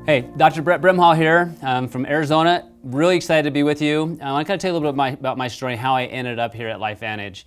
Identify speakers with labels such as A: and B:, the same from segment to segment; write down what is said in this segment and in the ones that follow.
A: Hey, Dr. Brett Brimhall here from Arizona. Really excited to be with you. I want to kind of tell you a little bit about my story, how I ended up here at LifeVantage.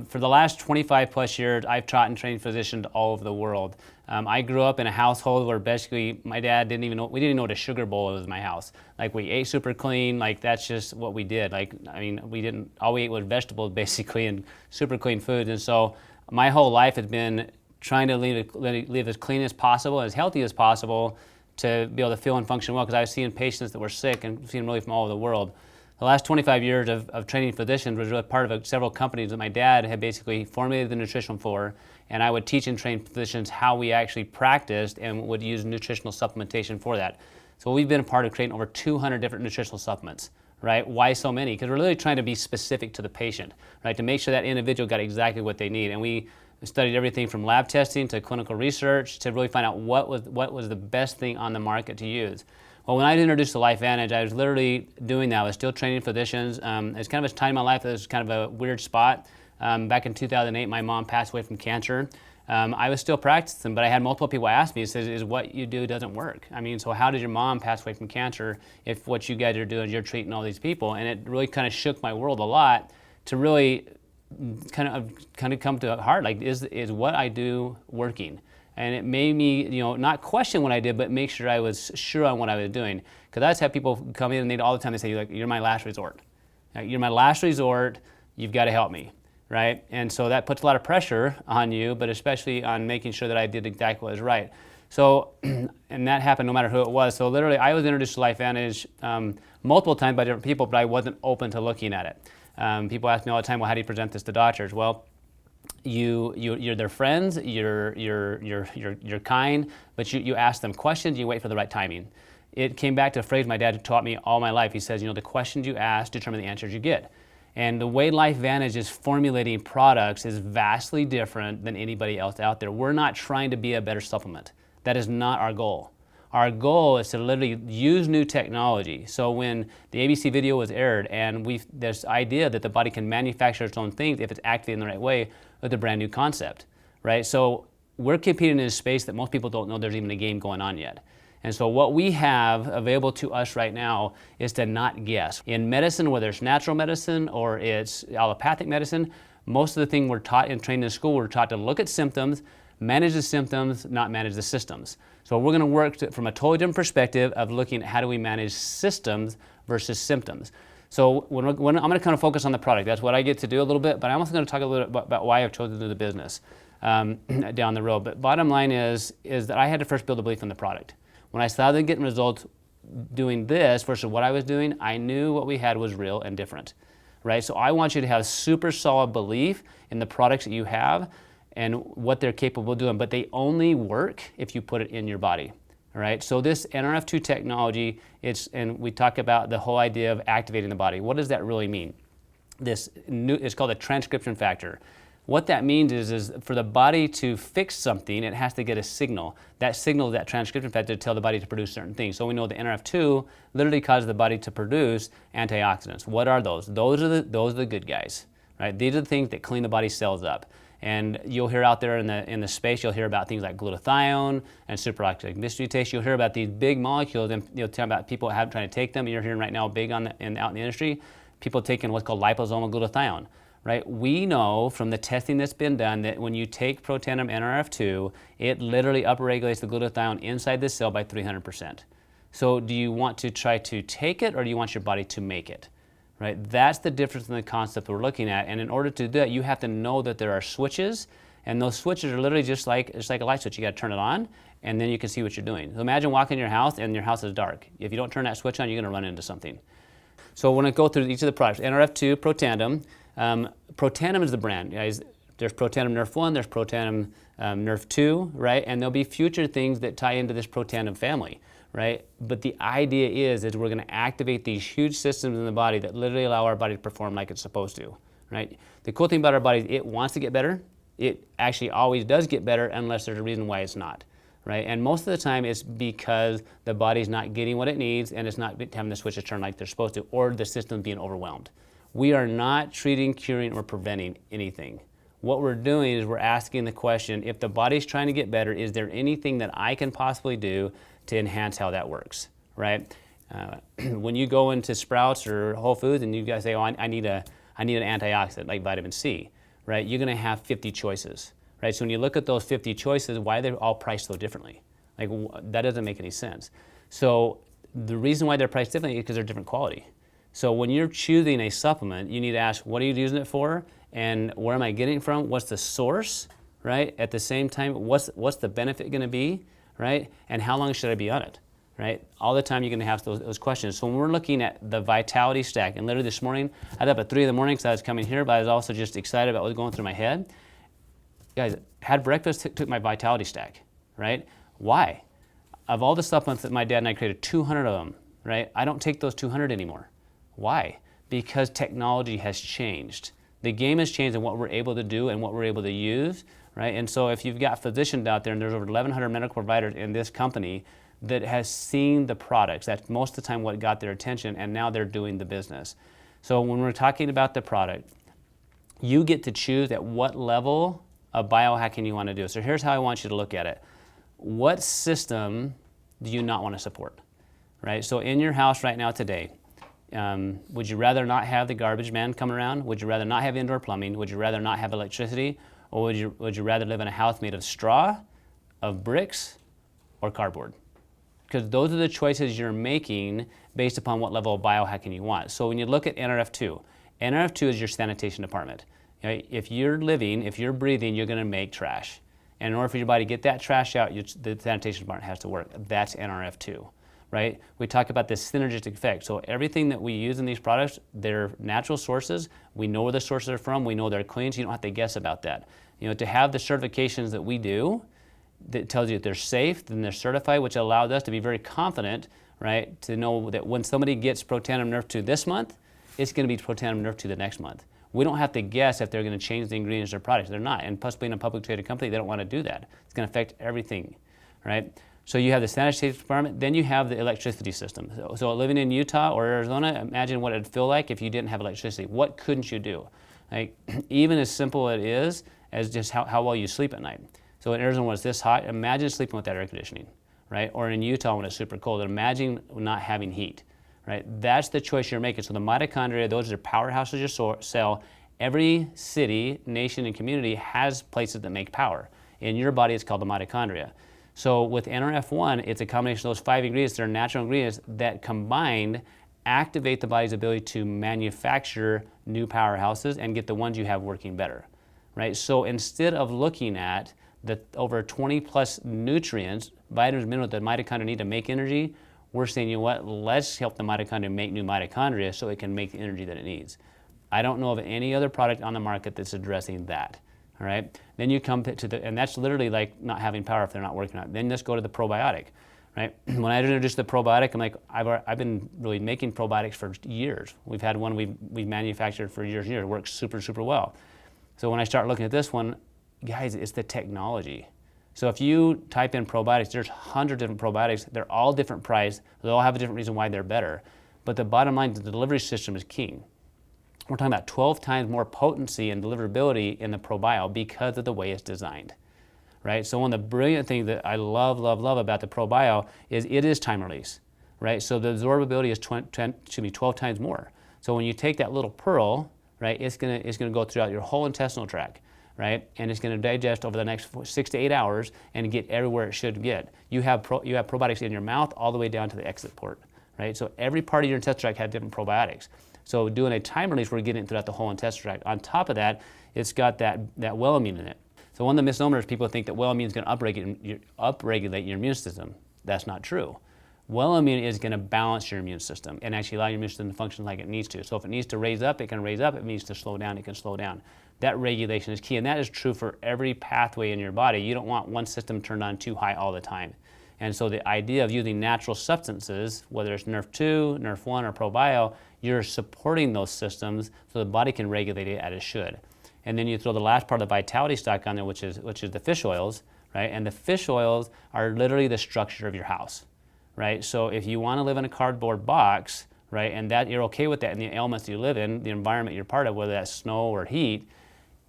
A: For the last 25 plus years, I've taught and trained physicians all over the world. I grew up in a household where basically my dad we didn't even know what a sugar bowl was in my house. Like, we ate super clean, like that's just what we did. Like, I mean, all we ate was vegetables basically and super clean foods. And so my whole life has been trying to live as clean as possible, as healthy as possible, to be able to feel and function well, because I was seeing patients that were sick and seeing them really from all over the world. The last 25 years of training physicians was really part of several companies that my dad had basically formulated the nutrition for, and I would teach and train physicians how we actually practiced and would use nutritional supplementation for that. So we've been a part of creating over 200 different nutritional supplements, right? Why so many? Because we're really trying to be specific to the patient, right? To make sure that individual got exactly what they need. And we studied everything from lab testing to clinical research to really find out what was the best thing on the market to use. Well, when I introduced to LifeVantage, I was literally doing that. I was still training physicians. It's kind of a time in my life that was kind of a weird spot. Back in 2008, my mom passed away from cancer. I was still practicing, but I had multiple people ask me, is what you do doesn't work. I mean, so how did your mom pass away from cancer if what you guys are doing, you're treating all these people? And it really kind of shook my world a lot to really kind of come to heart, like, is what I do working? And it made me, not question what I did, but make sure I was sure on what I was doing. Because I just have people come in and all the time they say, like, you're my last resort. You're my last resort, you've got to help me, right? And so that puts a lot of pressure on you, but especially on making sure that I did exactly what was right. So, and that happened no matter who it was. So literally, I was introduced to LifeVantage multiple times by different people, but I wasn't open to looking at it. People ask me all the time, well, how do you present this to doctors? Well, you're their friends, you're kind, but you ask them questions, you wait for the right timing. It came back to a phrase my dad taught me all my life. He says, the questions you ask determine the answers you get. And the way LifeVantage is formulating products is vastly different than anybody else out there. We're not trying to be a better supplement. That is not our goal. Our goal is to literally use new technology. So when the ABC video was aired, and this idea that the body can manufacture its own things if it's activated in the right way, with a brand new concept, right? So we're competing in a space that most people don't know there's even a game going on yet. And so what we have available to us right now is to not guess. In medicine, whether it's natural medicine or it's allopathic medicine, most of the thing we're taught and trained in school, we're taught to look at symptoms, manage the symptoms, not manage the systems. So we're going to work from a totally different perspective of looking at how do we manage systems versus symptoms. So when I'm going to kind of focus on the product. That's what I get to do a little bit, but I'm also going to talk a little bit about why I've chosen to do the business down the road. But bottom line is that I had to first build a belief in the product. When I started getting results doing this versus what I was doing, I knew what we had was real and different, right? So I want you to have super solid belief in the products that you have and what they're capable of doing, but they only work if you put it in your body, all right? So this NRF2 technology, and we talk about the whole idea of activating the body. What does that really mean? It's called a transcription factor. What that means is for the body to fix something, it has to get a signal. That signal is that transcription factor to tell the body to produce certain things. So we know the NRF2 literally causes the body to produce antioxidants. What are those? Those are the good guys, right? These are the things that clean the body's cells up. And you'll hear out there in the space, you'll hear about things like glutathione and superoxide dismutase. You'll hear about these big molecules, and you'll tell about people trying to take them. You're hearing right now big out in the industry, people taking what's called liposomal glutathione, right? We know from the testing that's been done that when you take Protandim NRF2, it literally upregulates the glutathione inside the cell by 300%. So do you want to try to take it, or do you want your body to make it? Right? That's the difference in the concept we're looking at. And in order to do that, you have to know that there are switches, and those switches are literally just like a light switch. You got to turn it on, and then you can see what you're doing. So imagine walking in your house, and your house is dark. If you don't turn that switch on, you're going to run into something. So when I go through each of the products, NRF2, Protandim. Protandim is the brand. Guys, there's Protandim Nerf 1, there's Protandim Nerf 2, right? And there'll be future things that tie into this Protandim family, right? But the idea is we're going to activate these huge systems in the body that literally allow our body to perform like it's supposed to, right? The cool thing about our body is it wants to get better. It actually always does get better unless there's a reason why it's not, right? And most of the time it's because the body's not getting what it needs and it's not having the switches turn like they're supposed to, or the system's being overwhelmed. We are not treating, curing, or preventing anything. What we're doing is we're asking the question, if the body's trying to get better, is there anything that I can possibly do to enhance how that works, right? When you go into Sprouts or Whole Foods and you guys say, oh, I need an antioxidant like vitamin C, right? You're gonna have 50 choices, right? So when you look at those 50 choices, why are they all priced so differently? Like, that doesn't make any sense. So the reason why they're priced differently is because they're different quality. So when you're choosing a supplement, you need to ask, what are you using it for? And where am I getting it from? What's the source, right? At the same time, what's the benefit gonna be, right? And how long should I be on it, right? All the time you're gonna have those questions. So when we're looking at the Vitality Stack, and literally this morning, I was up at 3 in the morning because I was coming here, but I was also just excited about what was going through my head. Guys, had breakfast, took my Vitality Stack, right? Why? Of all the supplements that my dad and I created, 200 of them, right? I don't take those 200 anymore. Why? Because technology has changed. The game has changed in what we're able to do and what we're able to use, right? And so if you've got physicians out there, and there's over 1,100 medical providers in this company that has seen the products, that's most of the time what got their attention, and now they're doing the business. So when we're talking about the product, you get to choose at what level of biohacking you want to do. So here's how I want you to look at it. What system do you not want to support, right? So in your house right now today, would you rather not have the garbage man come around? Would you rather not have indoor plumbing? Would you rather not have electricity? Or would you rather live in a house made of straw, of bricks, or cardboard? Because those are the choices you're making based upon what level of biohacking you want. So when you look at NRF2, NRF2 is your sanitation department. Okay? If you're living, if you're breathing, you're gonna make trash. And in order for your body to get that trash out, the sanitation department has to work. That's NRF2, right? We talk about this synergistic effect. So everything that we use in these products, they're natural sources. We know where the sources are from. We know they're clean, so you don't have to guess about that. You know, to have the certifications that we do, that tells you that they're safe, then they're certified, which allows us to be very confident, right? To know that when somebody gets Protandim Nerf 2 this month, it's gonna be Protandim Nerf 2 the next month. We don't have to guess if they're going to change the ingredients of their products. They're not. And plus, being a publicly traded company, they don't want to do that. It's going to affect everything, right? So you have the sanitation department, then you have the electricity system. So living in Utah or Arizona, imagine what it'd feel like if you didn't have electricity. What couldn't you do? Like, even as simple it is as just how well you sleep at night. So in Arizona when it's this hot, imagine sleeping without air conditioning, right? Or in Utah when it's super cold, imagine not having heat. Right? That's the choice you're making. So the mitochondria, those are powerhouses of your cell. Every city, nation, and community has places that make power. In your body, it's called the mitochondria. So with NRF1, it's a combination of those 5 ingredients. They're natural ingredients that combined activate the body's ability to manufacture new powerhouses and get the ones you have working better. Right? So instead of looking at the over 20 plus nutrients, vitamins, minerals that mitochondria need to make energy, we're saying, you know what, let's help the mitochondria make new mitochondria so it can make the energy that it needs. I don't know of any other product on the market that's addressing that, all right? Then you come to and that's literally like not having power if they're not working on it. Then let's go to the probiotic, right? When I introduced the probiotic, I'm like, I've been really making probiotics for years. We've had one we've manufactured for years and years. It works super, super well. So when I start looking at this one, guys, it's the technology. So if you type in probiotics, there's hundreds of different probiotics. They're all different price. They all have a different reason why they're better. But the bottom line, the delivery system is king. We're talking about 12 times more potency and deliverability in the probio because of the way it's designed, right? So one of the brilliant things that I love about the probio is it is time release, right? So the absorbability is 12 times more. So when you take that little pearl, right, it's gonna go throughout your whole intestinal tract. Right, and it's going to digest over the next 6 to 8 hours and get everywhere it should get. You have probiotics in your mouth all the way down to the exit port, right? So every part of your intestinal tract has different probiotics. So doing a time release, we're getting it throughout the whole intestinal tract. On top of that, it's got that well-immune in it. So one of the misnomers, people think that well-immune is going to upregulate your immune system. That's not true. Well-immune is going to balance your immune system and actually allow your immune system to function like it needs to. So if it needs to raise up, it can raise up. If it needs to slow down, it can slow down. That regulation is key, and that is true for every pathway in your body. You don't want one system turned on too high all the time. And so the idea of using natural substances, whether it's Nerf2, Nerf1, or ProBio, you're supporting those systems so the body can regulate it as it should. And then you throw the last part of the vitality stock on there, which is the fish oils, right? And the fish oils are literally the structure of your house, right? So if you want to live in a cardboard box, right, and that you're okay with that and the elements you live in, the environment you're part of, whether that's snow or heat,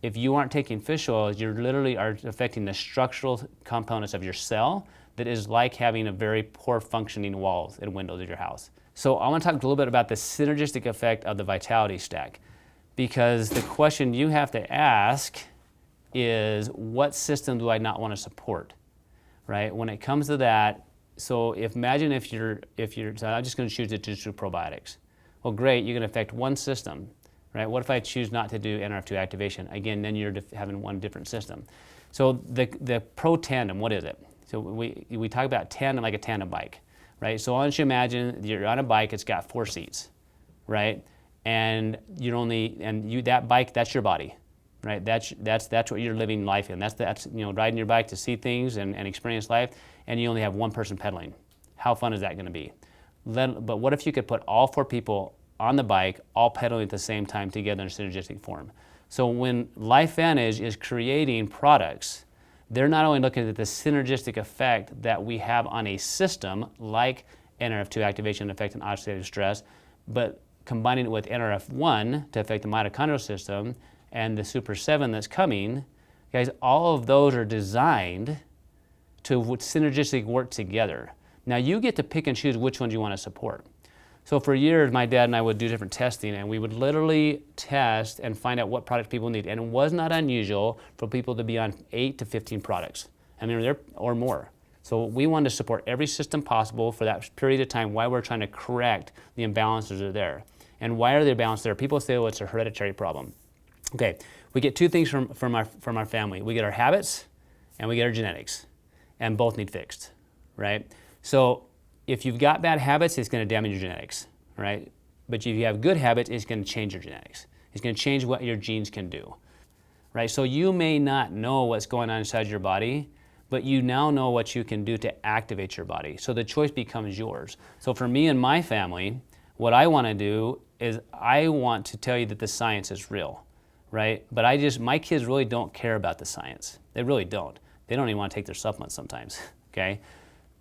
A: if you aren't taking fish oil, you literally are affecting the structural components of your cell that is like having a very poor functioning walls and windows of your house. So I want to talk a little bit about the synergistic effect of the vitality stack, because the question you have to ask is, what system do I not want to support, right? When it comes to that, so imagine if you're, so I'm just going to choose to do probiotics. Well, great, you're going to affect one system, right? What if I choose not to do NRF2 activation? Again, then you're having one different system. So the pro tandem, what is it? So we talk about tandem like a tandem bike, right? So why don't you imagine you're on a bike, it's got 4 seats, right? And that bike, that's your body, right? That's what you're living life in. That's riding your bike to see things and experience life, and you only have one person pedaling. How fun is that going to be? But what if you could put all 4 people on the bike, all pedaling at the same time together in a synergistic form? So when LifeVantage is creating products, they're not only looking at the synergistic effect that we have on a system like NRF2 activation effect and oxidative stress, but combining it with NRF1 to affect the mitochondrial system and the Super 7 that's coming, guys, all of those are designed to synergistically work together. Now you get to pick and choose which ones you want to support. So for years, my dad and I would do different testing, and we would literally test and find out what products people need. And it was not unusual for people to be on 8 to 15 products, or more. So we wanted to support every system possible for that period of time while we're trying to correct the imbalances that are there. And why are the imbalances there? People say, well, it's a hereditary problem. Okay, we get 2 things from our family. We get our habits, and we get our genetics, and both need fixed, right? So if you've got bad habits, it's going to damage your genetics, right? But if you have good habits, it's going to change your genetics. It's going to change what your genes can do, right? So you may not know what's going on inside your body, but you now know what you can do to activate your body. So the choice becomes yours. So for me and my family, what I want to do is I want to tell you that the science is real, right? But my kids really don't care about the science. They really don't. They don't even want to take their supplements sometimes, okay?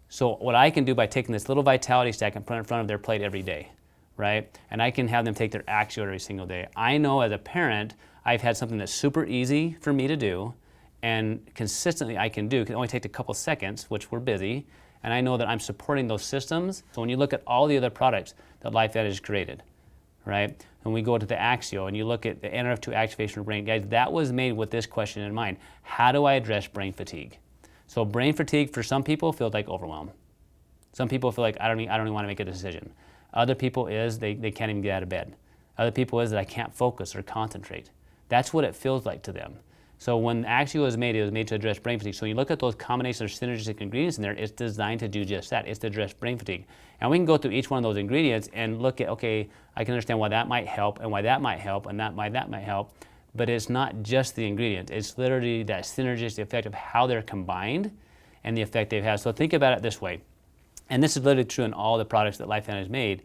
A: So what I can do by taking this little vitality stack and put it in front of their plate every day, right? And I can have them take their Axio every single day. I know as a parent, I've had something that's super easy for me to do and consistently I can do. It can only take a couple seconds, which we're busy, and I know that I'm supporting those systems. So when you look at all the other products that LifeVantage has created, right? And we go to the Axio and you look at the NRF2 activation of brain, guys, that was made with this question in mind. How do I address brain fatigue? So brain fatigue for some people feels like overwhelm. Some people feel like I don't even want to make a decision. Other people is they can't even get out of bed. Other people is that I can't focus or concentrate. That's what it feels like to them. So when Axio was made, it was made to address brain fatigue. So when you look at those combinations of synergistic ingredients in there, it's designed to do just that. It's to address brain fatigue. And we can go through each one of those ingredients and look at, okay, I can understand why that might help and why that might help and why that might help. But it's not just the ingredient. It's literally that synergistic effect of how they're combined and the effect they've had. So think about it this way, and this is literally true in all the products that LifeVantage has made.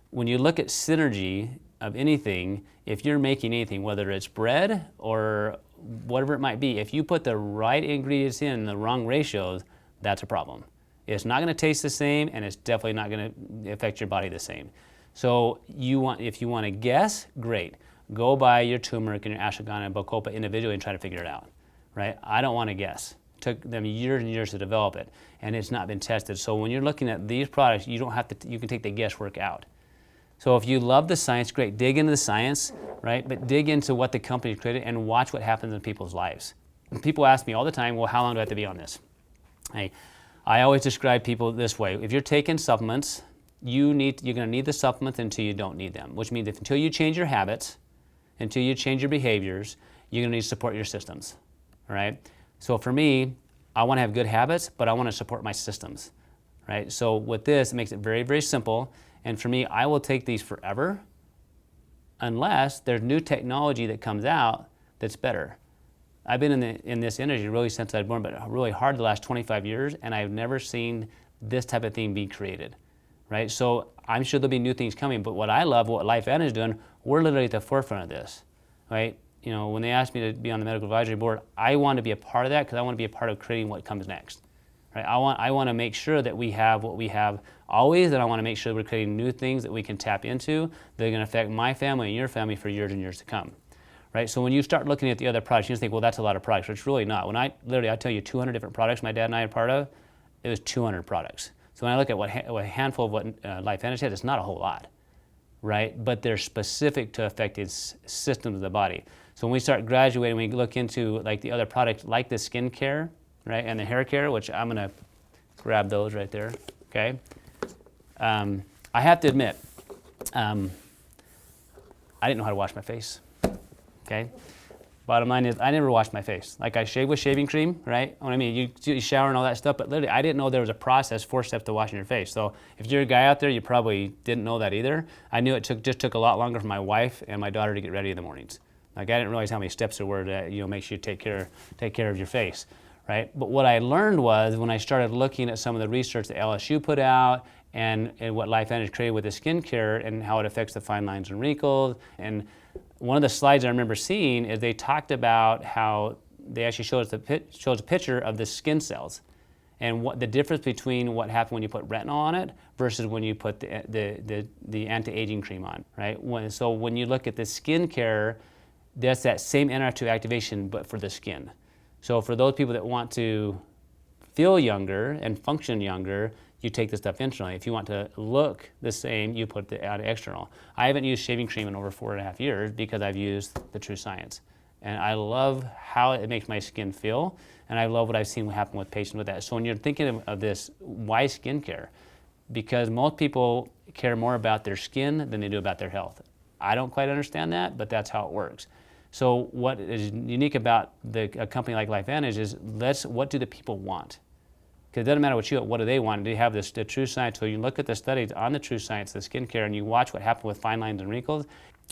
A: When you look at synergy of anything, if you're making anything, whether it's bread or whatever it might be, if you put the right ingredients in the wrong ratios, that's a problem. It's not going to taste the same, and it's definitely not going to affect your body the same. So if you want to guess, great. Go buy your turmeric and your ashwagandha and bacopa individually and try to figure it out, right? I don't want to guess. It took them years and years to develop it, and it's not been tested. So when you're looking at these products, you don't have to. You can take the guesswork out. So if you love the science, great. Dig into the science, right? But dig into what the company created and watch what happens in people's lives. And people ask me all the time, well, how long do I have to be on this? I always describe people this way. If you're taking supplements, you're going to need the supplements until you don't need them, which means until you change your habits, until you change your behaviors, you're going to need to support your systems, all right? So for me, I want to have good habits, but I want to support my systems, right? So with this, it makes it very, very simple. And for me, I will take these forever unless there's new technology that comes out that's better. I've been in this industry really since I was born, but really hard the last 25 years, and I've never seen this type of thing be created, right? So I'm sure there'll be new things coming, but what I love, what LifeVantage is doing, we're literally at the forefront of this, right? You know, when they asked me to be on the medical advisory board, I want to be a part of that because I want to be a part of creating what comes next, right? I want to make sure that we have what we have always, and I want to make sure that we're creating new things that we can tap into that are going to affect my family and your family for years and years to come, right? So when you start looking at the other products, you just think, well, that's a lot of products, but it's really not. When I tell you 200 different products my dad and I are part of, it was 200 products. So when I look at what a handful of what LifeVantage has, it's not a whole lot, right? But they're specific to affecting systems of the body. So when we start graduating, we look into like the other products, like the skin care, right, and the hair care, which I'm gonna grab those right there, okay? I have to admit, I didn't know how to wash my face, okay? Bottom line is, I never washed my face. Like, I shave with shaving cream, right? What I mean, you shower and all that stuff, but literally, I didn't know there was a process, 4 steps to washing your face. So if you're a guy out there, you probably didn't know that either. I knew it just took a lot longer for my wife and my daughter to get ready in the mornings. Like, I didn't realize how many steps there were to, make sure you take care of your face, right? But what I learned was, when I started looking at some of the research that LSU put out and what LifeVantage created with the skincare and how it affects the fine lines and wrinkles. And one of the slides I remember seeing is they talked about how they actually showed us a picture of the skin cells and what the difference between what happened when you put retinol on it versus when you put the anti-aging cream on, right? So when you look at the skincare, that's that same NR2 activation, but for the skin. So for those people that want to feel younger and function younger, you take the stuff internally. If you want to look the same, you put the external. I haven't used shaving cream in over 4.5 years because I've used the True Science. And I love how it makes my skin feel, and I love what I've seen happen with patients with that. So when you're thinking of this, why skincare? Because most people care more about their skin than they do about their health. I don't quite understand that, but that's how it works. So what is unique about a company like LifeVantage is, what do the people want? Because it doesn't matter what do they want. Do you have the True Science? So you look at the studies on the True Science, the skincare, and you watch what happened with fine lines and wrinkles.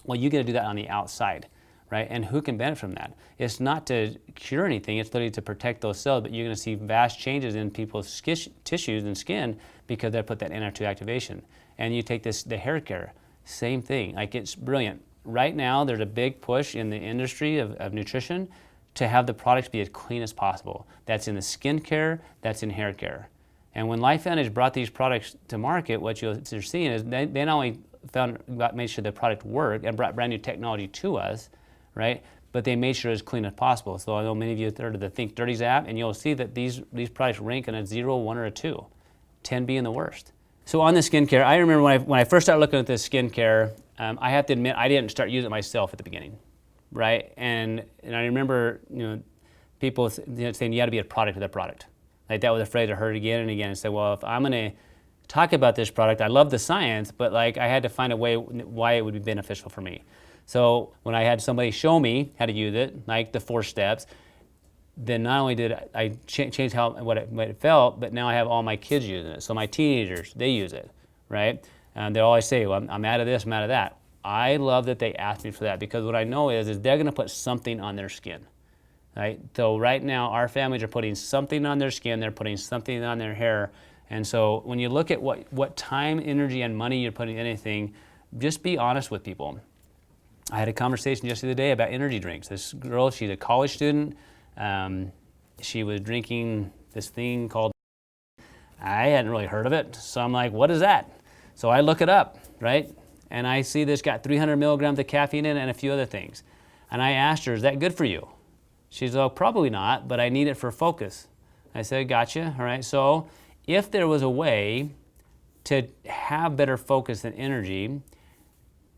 A: Well, you get to do that on the outside, right? And who can benefit from that? It's not to cure anything. It's literally to protect those cells. But you're going to see vast changes in people's tissues and skin because they put that NR2 activation. And you take the hair care, same thing. Like, it's brilliant. Right now, there's a big push in the industry of nutrition to have the products be as clean as possible. That's in the skincare, that's in hair care. And when LifeVantage brought these products to market, what you're seeing is they not only made sure the product worked and brought brand new technology to us, right? But they made sure it was clean as possible. So I know many of you have heard of the Think Dirty's app, and you'll see that these products rank on a 0, 1, or a 2, 10 being the worst. So on the skincare, I remember when I first started looking at this skincare, I have to admit, I didn't start using it myself at the beginning. Right, and I remember, people saying you got to be a product of the product. Like, that was a phrase I heard again and again. And said, well, if I'm going to talk about this product, I love the science, but like, I had to find a way why it would be beneficial for me. So when I had somebody show me how to use it, like the 4 steps, then not only did I change what it felt, but now I have all my kids using it. So my teenagers, they use it, right? And they always say, well, I'm out of this, I'm out of that. I love that they asked me for that, because what I know is they're going to put something on their skin, right? So right now, our families are putting something on their skin, they're putting something on their hair. And so when you look at what time, energy, and money you're putting in anything, just be honest with people. I had a conversation just the other day about energy drinks. This girl, she's a college student. She was drinking this thing called, I hadn't really heard of it. So I'm like, what is that? So I look it up, right? And I see this got 300 milligrams of caffeine in it and a few other things. And I asked her, is that good for you? She's like, probably not, but I need it for focus. I said, gotcha, all right. So if there was a way to have better focus and energy,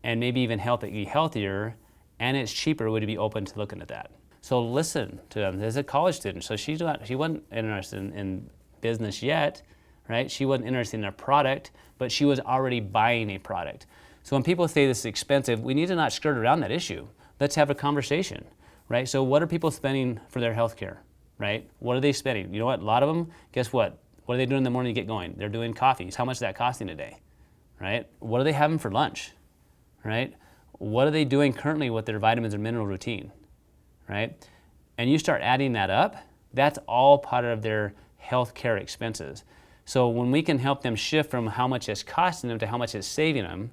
A: and maybe even help it be healthier, and it's cheaper, would you be open to looking at that? So listen to them. There's a college student, so she wasn't interested in business yet, right? She wasn't interested in a product, but she was already buying a product. So when people say this is expensive, we need to not skirt around that issue. Let's have a conversation, right? So what are people spending for their health care, right? What are they spending? You know what, a lot of them, guess what? What are they doing in the morning to get going? They're doing coffees. How much is that costing a day, right? What are they having for lunch, right? What are they doing currently with their vitamins and mineral routine, right? And you start adding that up, that's all part of their health care expenses. So when we can help them shift from how much it's costing them to how much it's saving them,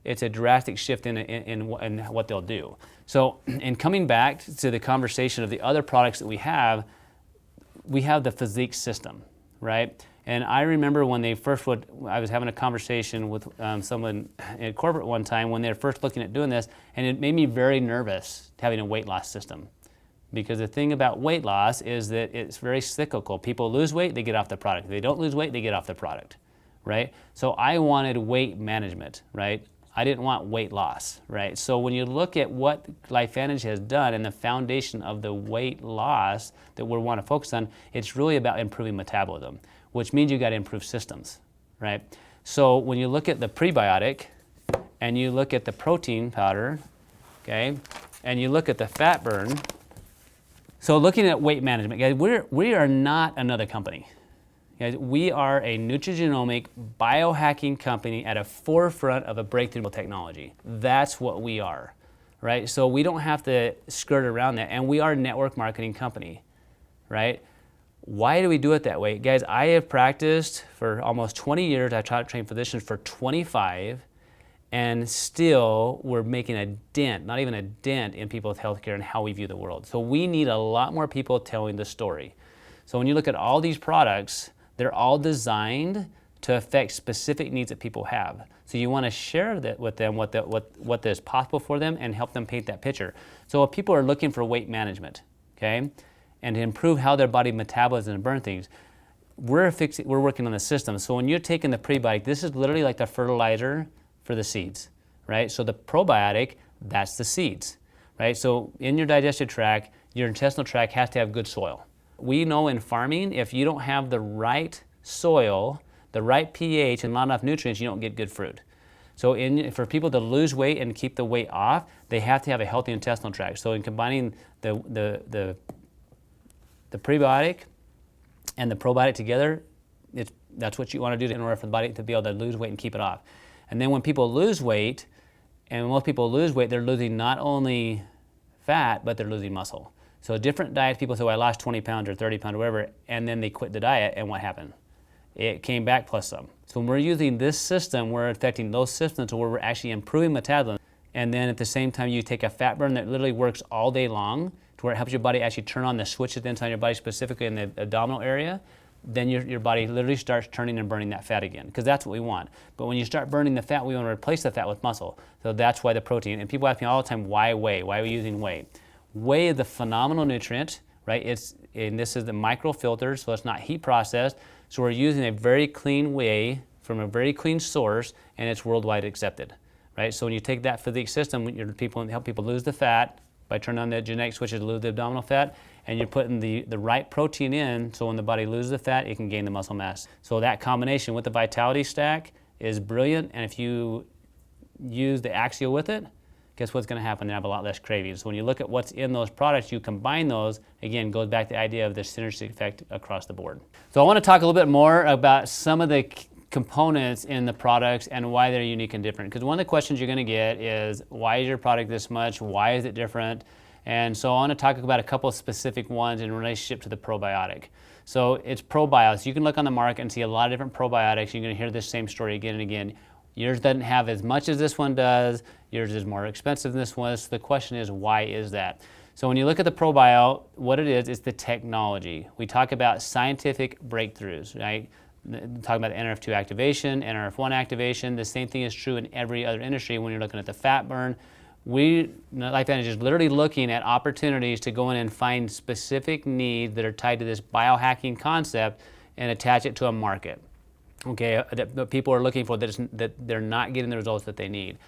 A: it's a drastic shift in what they'll do. So in coming back to the conversation of the other products that we have the physique system, right? And I remember when they first I was having a conversation with someone in corporate one time when they were first looking at doing this, and it made me very nervous having a weight loss system. Because the thing about weight loss is that it's very cyclical. People lose weight, they get off the product. If they don't lose weight, they get off the product, right? So I wanted weight management, right? I didn't want weight loss, right? So when you look at what LifeVantage has done and the foundation of the weight loss that we want to focus on, it's really about improving metabolism, which means you got to improve systems, right? So when you look at the prebiotic and you look at the protein powder, okay, and you look at the fat burn, so looking at weight management, guys, we are not another company. Guys, we are a nutrigenomic biohacking company at a forefront of a breakthrough technology. That's what we are, right? So we don't have to skirt around that, and we are a network marketing company, right? Why do we do it that way? Guys, I have practiced for almost 20 years. I've taught trained physicians for 25, and still we're making a dent, not even a dent, in people's healthcare and how we view the world. So we need a lot more people telling the story. So when you look at all these products, they're all designed to affect specific needs that people have. So you want to share that with them, what is possible for them, and help them paint that picture. So if people are looking for weight management, okay, and to improve how their body metabolizes and burn things, we're working on the system. So when you're taking the prebiotic, this is literally like the fertilizer for the seeds, right? So the probiotic, that's the seeds, right? So in your digestive tract, your intestinal tract has to have good soil. We know in farming, if you don't have the right soil, the right pH, and not enough nutrients, you don't get good fruit. So for people to lose weight and keep the weight off, they have to have a healthy intestinal tract. So in combining the prebiotic and the probiotic together, that's what you want to do in order for the body to be able to lose weight and keep it off. And then when people lose weight, and most people lose weight, they're losing not only fat, but they're losing muscle. So different diets, people say, well, I lost 20 pounds or 30 pounds or whatever, and then they quit the diet, and what happened? It came back plus some. So when we're using this system, we're affecting those systems where we're actually improving metabolism. And then at the same time, you take a fat burn that literally works all day long to where it helps your body actually turn on the switches inside your body, specifically in the abdominal area. Then your body literally starts turning and burning that fat again, because that's what we want. But when you start burning the fat, we want to replace the fat with muscle. So that's why the protein. And people ask me all the time, why whey? Why are we using whey? Whey is a phenomenal nutrient, right? And this is the microfilter, so it's not heat processed. So we're using a very clean whey from a very clean source, and it's worldwide accepted, right? So when you take that physique system, help people lose the fat by turning on the genetic switches to lose the abdominal fat, and you're putting the right protein in, so when the body loses the fat, it can gain the muscle mass. So that combination with the Vitality Stack is brilliant, and if you use the Axial with it, guess what's going to happen? They have a lot less cravings. So when you look at what's in those products, you combine those, again, goes back to the idea of the synergistic effect across the board. So I want to talk a little bit more about some of the components in the products and why they're unique and different. Because one of the questions you're going to get is, why is your product this much? Why is it different? And so I want to talk about a couple of specific ones in relationship to the probiotic. So it's probiotics. You can look on the market and see a lot of different probiotics. You're going to hear this same story again and again. Yours doesn't have as much as this one does. Yours is more expensive than this one. So the question is, why is that? So when you look at the probio, what it is, it's the technology. We talk about scientific breakthroughs, right? Talking about NRF2 activation, NRF1 activation. The same thing is true in every other industry when you're looking at the fat burn. LifeVantage is literally looking at opportunities to go in and find specific needs that are tied to this biohacking concept and attach it to a market. Okay, that people are looking for, that they're not getting the results that they need.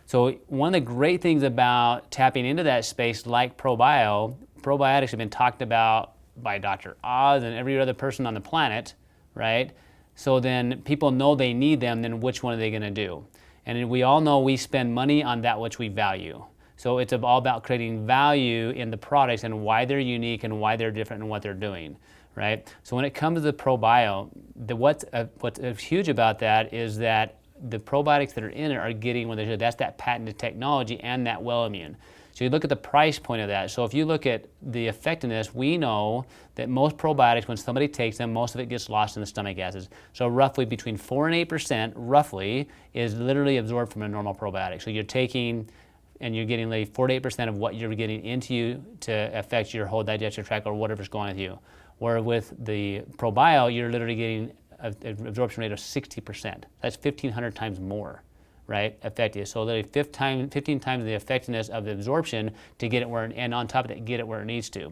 A: So one of the great things about tapping into that space, like probiotics have been talked about by Dr. Oz and every other person on the planet, right? So then people know they need them, then which one are they going to do? And we all know we spend money on that which we value. So it's all about creating value in the products and why they're unique and why they're different and what they're doing, right? So when it comes to the probio, what's huge about that is that the probiotics that are in it are getting what they should. That's that patented technology and that well immune. So you look at the price point of that. So if you look at the effectiveness, we know that most probiotics, when somebody takes them, most of it gets lost in the stomach acids. So roughly between 4 and 8%, roughly, is literally absorbed from a normal probiotic. So you're taking and you're getting like 4 to 8% of what you're getting into you to affect your whole digestive tract or whatever's going on with you. Where with the probio, you're literally getting absorption rate of 60%. That's 1,500 times more, right, effective. So literally 15 times the effectiveness of the absorption to get it where, and on top of that, get it where it needs to.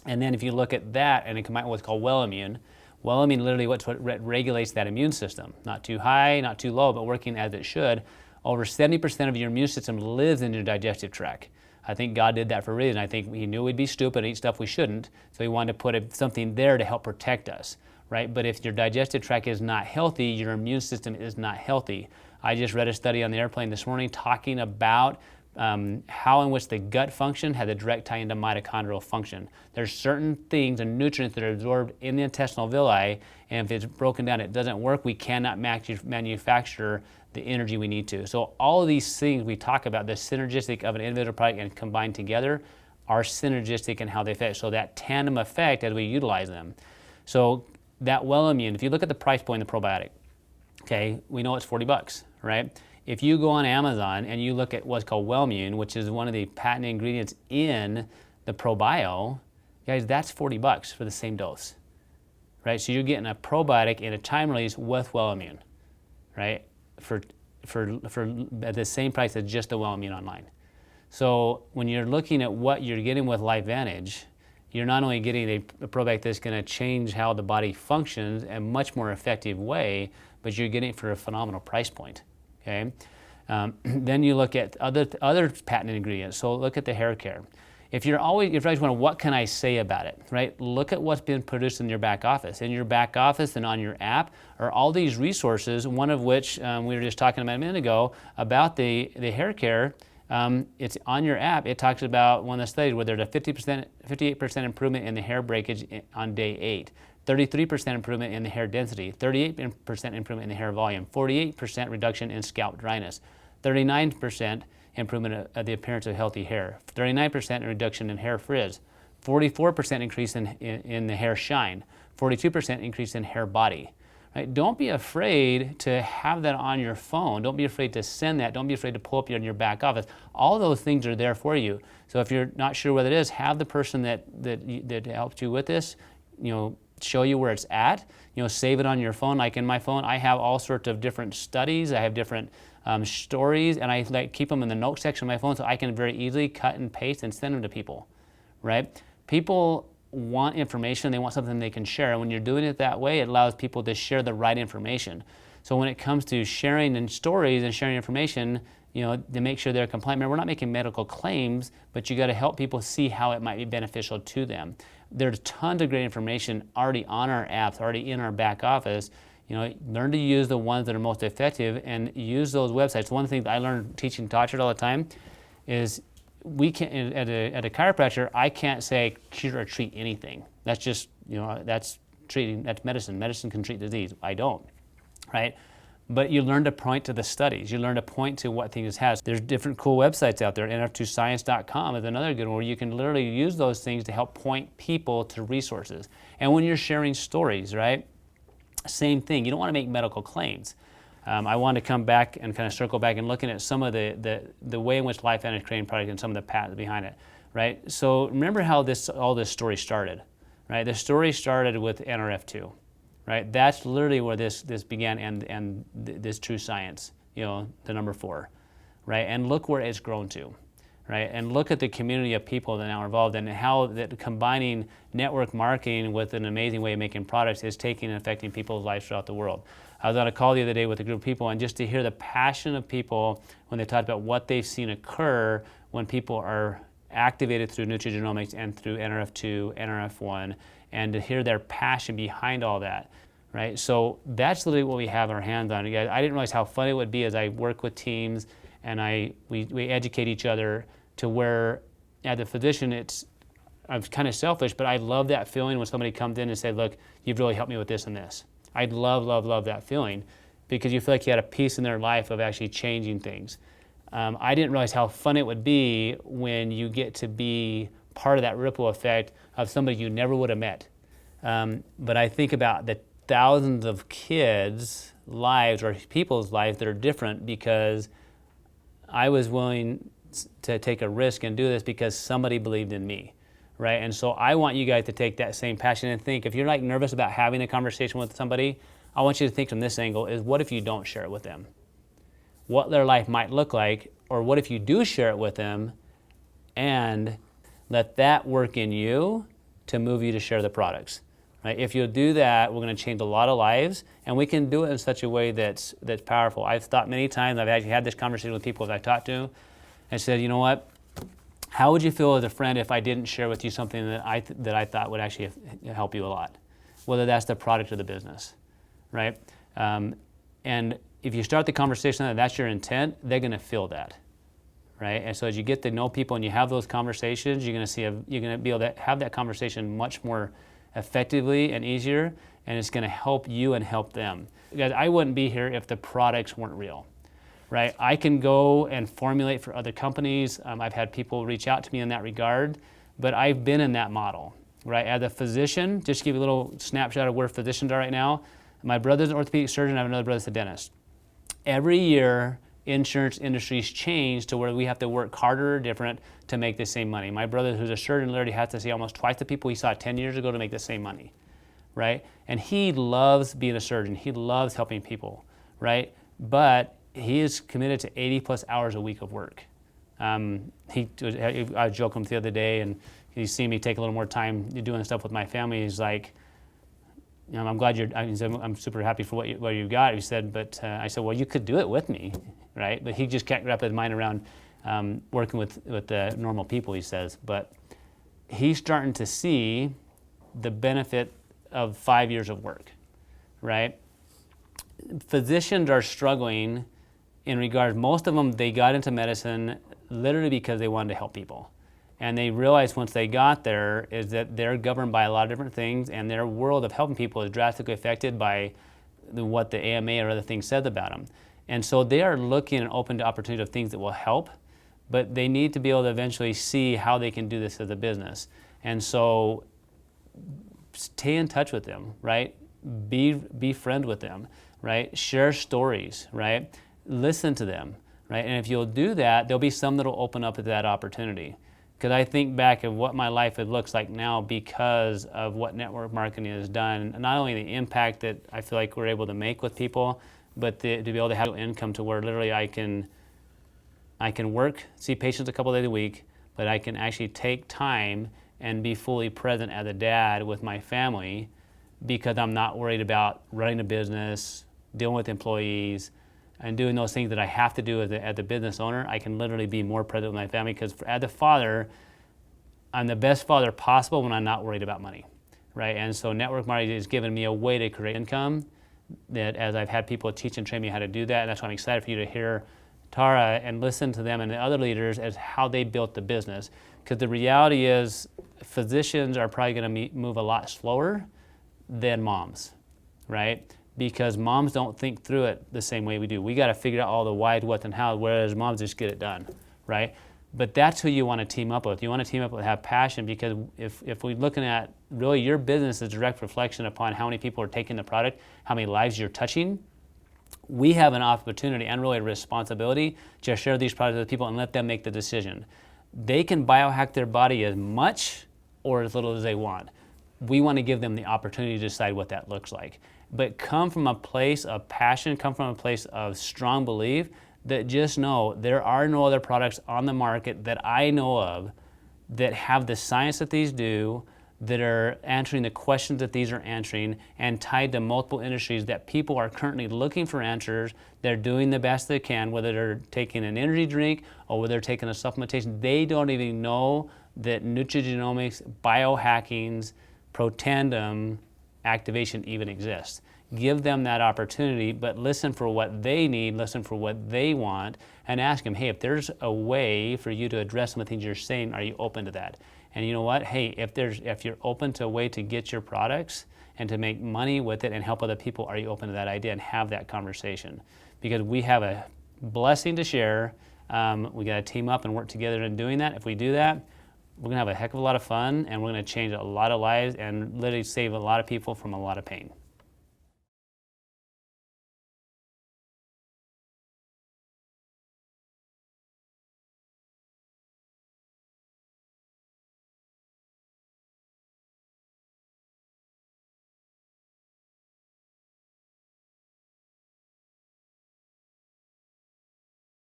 A: And then if you look at that and it combine what's called well immune literally what regulates that immune system. Not too high, not too low, but working as it should. Over 70% of your immune system lives in your digestive tract. I think God did that for a reason. I think He knew we'd be stupid and eat stuff we shouldn't, so He wanted to put something there to help protect us, right? But if your digestive tract is not healthy, your immune system is not healthy. I just read a study on the airplane this morning talking about how in which the gut function had a direct tie into mitochondrial function. There's certain things and nutrients that are absorbed in the intestinal villi, and if it's broken down, it doesn't work. We cannot manufacture the energy we need to. So all of these things we talk about, the synergistic of an individual product and combined together, are synergistic in how they affect. So that tandem effect as we utilize them. So that well immune, if you look at the price point of the probiotic, okay, we know it's $40, right? If you go on Amazon and you look at what's called Wellmune, which is one of the patented ingredients in the ProBio, guys, that's $40 for the same dose, right? So you're getting a probiotic in a time release with Wellmune, right? For at the same price as just the Wellmune online. So when you're looking at what you're getting with LifeVantage, you're not only getting a probiotic that's going to change how the body functions in a much more effective way, but you're getting it for a phenomenal price point. Okay, then you look at other patented ingredients. So look at the hair care. If you're always wondering, what can I say about it, right? Look at what's been produced in your back office. In your back office and on your app are all these resources, one of which we were just talking about a minute ago about the hair care. It's on your app. It talks about one of the studies where there's a 58% improvement in the hair breakage on day 8. 33% improvement in the hair density, 38% improvement in the hair volume, 48% reduction in scalp dryness, 39% improvement of the appearance of healthy hair, 39% reduction in hair frizz, 44% increase in the hair shine, 42% increase in hair body. Right? Don't be afraid to have that on your phone. Don't be afraid to send that. Don't be afraid to pull up in your back office. All those things are there for you. So if you're not sure what it is, have the person that helped you with this, show you where it's at, save it on your phone. Like in my phone, I have all sorts of different studies. I have different stories, and I keep them in the notes section of my phone so I can very easily cut and paste and send them to people, right? People want information. They want something they can share. And when you're doing it that way, it allows people to share the right information. So when it comes to sharing and stories and sharing information, to make sure they're compliant. Remember, we're not making medical claims, but you got to help people see how it might be beneficial to them. There's tons of great information already on our apps, already in our back office. Learn to use the ones that are most effective and use those websites. One thing that I learned teaching doctors all the time is we can't, at a chiropractor, I can't say cure or treat anything. That's just, that's medicine. Medicine can treat disease. I don't, right? But you learn to point to the studies. You learn to point to what things has. There's different cool websites out there. nf2science.com is another good one where you can literally use those things to help point people to resources. And when you're sharing stories, right? Same thing. You don't want to make medical claims. I want to come back and kind of circle back and looking at some of the way in which LifeVantage is creating product and some of the patents behind it, right? So remember how all this story started, right? The story started with NRF2. Right, that's literally where this began, and this true science, the number 4, right? And look where it's grown to, right? And look at the community of people that are now involved, and how that combining network marketing with an amazing way of making products is taking and affecting people's lives throughout the world. I was on a call the other day with a group of people, and just to hear the passion of people when they talked about what they've seen occur when people are activated through nutrigenomics and through NRF2, NRF1, and to hear their passion behind all that, right? So that's literally what we have our hands on. Guys, I didn't realize how fun it would be as I work with teams and we educate each other to where, as a physician, I'm kind of selfish, but I love that feeling when somebody comes in and says, look, you've really helped me with this and this. I'd love that feeling because you feel like you had a piece in their life of actually changing things. I didn't realize how fun it would be when you get to be part of that ripple effect of somebody you never would have met. But I think about the thousands of kids' lives or people's lives that are different because I was willing to take a risk and do this because somebody believed in me, right? And so I want you guys to take that same passion and think, if you're like nervous about having a conversation with somebody, I want you to think from this angle is, what if you don't share it with them? What their life might look like, or what if you do share it with them and let that work in you to move you to share the products, right? If you'll do that, we're going to change a lot of lives, and we can do it in such a way that's powerful. I've thought many times, I've actually had this conversation with people that I talked to, and said, you know what, how would you feel as a friend if I didn't share with you something that I thought would actually help you a lot, whether that's the product or the business, right? And if you start the conversation that that's your intent, they're going to feel that, right? And so as you get to know people and you have those conversations, you're going to be able to have that conversation much more effectively and easier, and it's going to help you and help them. Because I wouldn't be here if the products weren't real, right? I can go and formulate for other companies. I've had people reach out to me in that regard, but I've been in that model, right? As a physician, just to give you a little snapshot of where physicians are right now, my brother's an orthopedic surgeon, I have another brother's a dentist. Every year, insurance industries change to where we have to work harder or different to make the same money. My brother, who's a surgeon, literally has to see almost twice the people he saw 10 years ago to make the same money, right? And he loves being a surgeon. He loves helping people, right? But he is committed to 80 plus hours a week of work. I was joking with him the other day, and he's seen me take a little more time doing stuff with my family. He's like, you know, I'm glad I'm super happy for what you got. He said, but I said, well, you could do it with me, right? But he just can't wrap his mind around working with the normal people, he says. But he's starting to see the benefit of 5 years of work, right? Physicians are struggling in regards, most of them, they got into medicine literally because they wanted to help people. And they realized once they got there is that they're governed by a lot of different things, and their world of helping people is drastically affected by what the AMA or other things said about them. And so they are looking and open to opportunity of things that will help, but they need to be able to eventually see how they can do this as a business. And so stay in touch with them, right? Be friend with them, right? Share stories, right? Listen to them, right? And if you'll do that, there'll be some that'll open up to that opportunity. Because I think back of what my life looks like now because of what network marketing has done, not only the impact that I feel like we're able to make with people, but to be able to have income to where literally I can work, see patients a couple days a week, but I can actually take time and be fully present as a dad with my family because I'm not worried about running a business, dealing with employees, and doing those things that I have to do as a business owner. I can literally be more present with my family because as a father, I'm the best father possible when I'm not worried about money, right? And so network marketing has given me a way to create income that as I've had people teach and train me how to do that, and that's why I'm excited for you to hear Tara and listen to them and the other leaders as how they built the business. Because the reality is physicians are probably going to move a lot slower than moms, right? Because moms don't think through it the same way we do. We got to figure out all the why, what, and how, whereas moms just get it done, right? But that's who you want to team up with. You want to team up with, have passion, because if we're looking at really your business is a direct reflection upon how many people are taking the product, how many lives you're touching, we have an opportunity and really a responsibility to share these products with people and let them make the decision. They can biohack their body as much or as little as they want. We want to give them the opportunity to decide what that looks like. But come from a place of passion, come from a place of strong belief that just know there are no other products on the market that I know of that have the science that these do, that are answering the questions that these are answering, and tied to multiple industries that people are currently looking for answers. They're doing the best they can, whether they're taking an energy drink or whether they're taking a supplementation. They don't even know that nutrigenomics, biohackings, protandem activation even exists. Give them that opportunity, but listen for what they need, listen for what they want, and ask them, hey, if there's a way for you to address some of the things you're saying, are you open to that? And you know what? Hey, if you're open to a way to get your products and to make money with it and help other people, are you open to that idea? And have that conversation. Because we have a blessing to share. We got to team up and work together in doing that. If we do that, we're going to have a heck of a lot of fun, and we're going to change a lot of lives and literally save a lot of people from a lot of pain.